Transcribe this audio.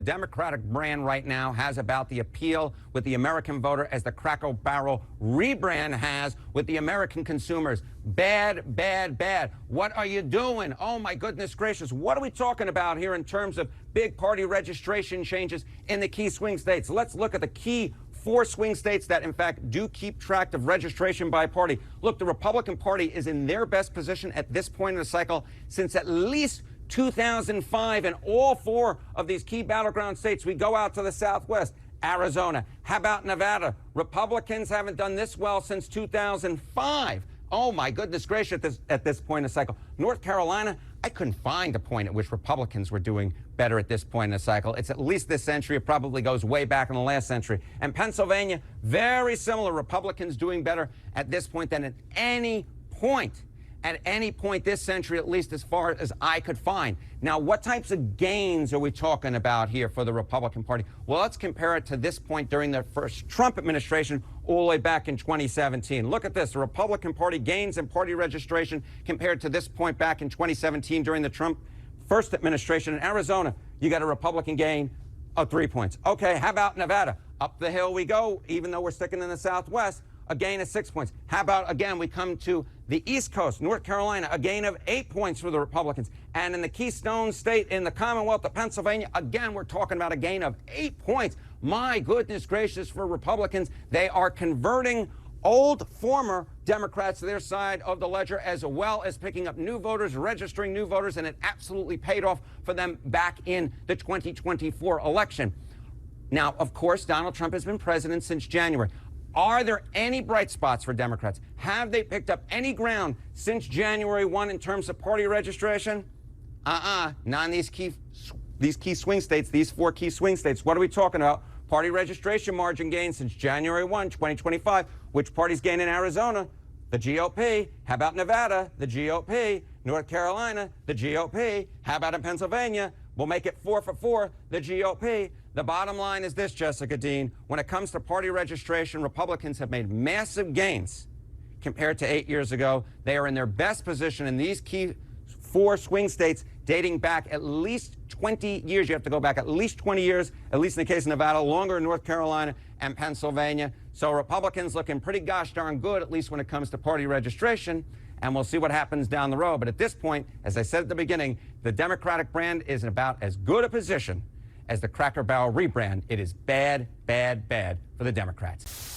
Democratic brand right now has about the appeal with the American voter as the Cracker Barrel rebrand has with the American consumers. Bad, bad, bad. What are you doing? Oh, my goodness gracious. What are we talking about here in terms of big party registration changes in the key swing states? Let's look at the key 4 swing states that, in fact, do keep track of registration by party. Look, the Republican Party is in their best position at this point in the cycle since at least 2005, in all 4 of these key battleground states. We go out to the Southwest, Arizona. How about Nevada? Republicans haven't done this well since 2005. Oh, my goodness gracious, at this point in the cycle. North Carolina, I couldn't find a point at which Republicans were doing better at this point in the cycle. It's at least this century. It probably goes way back in the last century. And Pennsylvania, very similar. Republicans doing better at this point than at any point this century, at least as far as I could find. Now, what types of gains are we talking about here for the Republican Party? Well, let's compare it to this point during the first Trump administration all the way back in 2017. Look at this. The Republican Party gains in party registration compared to this point back in 2017 during the Trump first administration. In Arizona, you got a Republican gain of 3 points. Okay, how about Nevada? Up the hill we go, even though we're sticking in the Southwest. A gain of 6 points. How about, again, we come to the East Coast, North Carolina, a gain of 8 points for the Republicans. And in the Keystone State, in the Commonwealth of Pennsylvania, again, we're talking about a gain of 8 points. My goodness gracious, for Republicans, they are converting old former Democrats to their side of the ledger, as well as picking up new voters, registering new voters, and it absolutely paid off for them back in the 2024 election. Now, of course, Donald Trump has been president since January. Are there any bright spots for Democrats? Have they picked up any ground since January 1 in terms of party registration? Not in these key swing states, these 4 key swing states. What are we talking about? Party registration margin gains since January 1, 2025. Which parties gain in Arizona? The GOP. How about Nevada? The GOP. North Carolina? The GOP. How about in Pennsylvania? We'll make it 4 for 4, the GOP. The bottom line is this, Jessica Dean. When it comes to party registration, Republicans have made massive gains compared to 8 years ago. They are in their best position in these key 4 swing states dating back at least 20 years. You have to go back at least 20 years, at least in the case of Nevada, longer in North Carolina and Pennsylvania. So Republicans looking pretty gosh darn good, at least when it comes to party registration. And we'll see what happens down the road. But at this point, as I said at the beginning, the Democratic brand is in about as good a position as the Cracker Barrel rebrand. It is bad, bad, bad for the Democrats.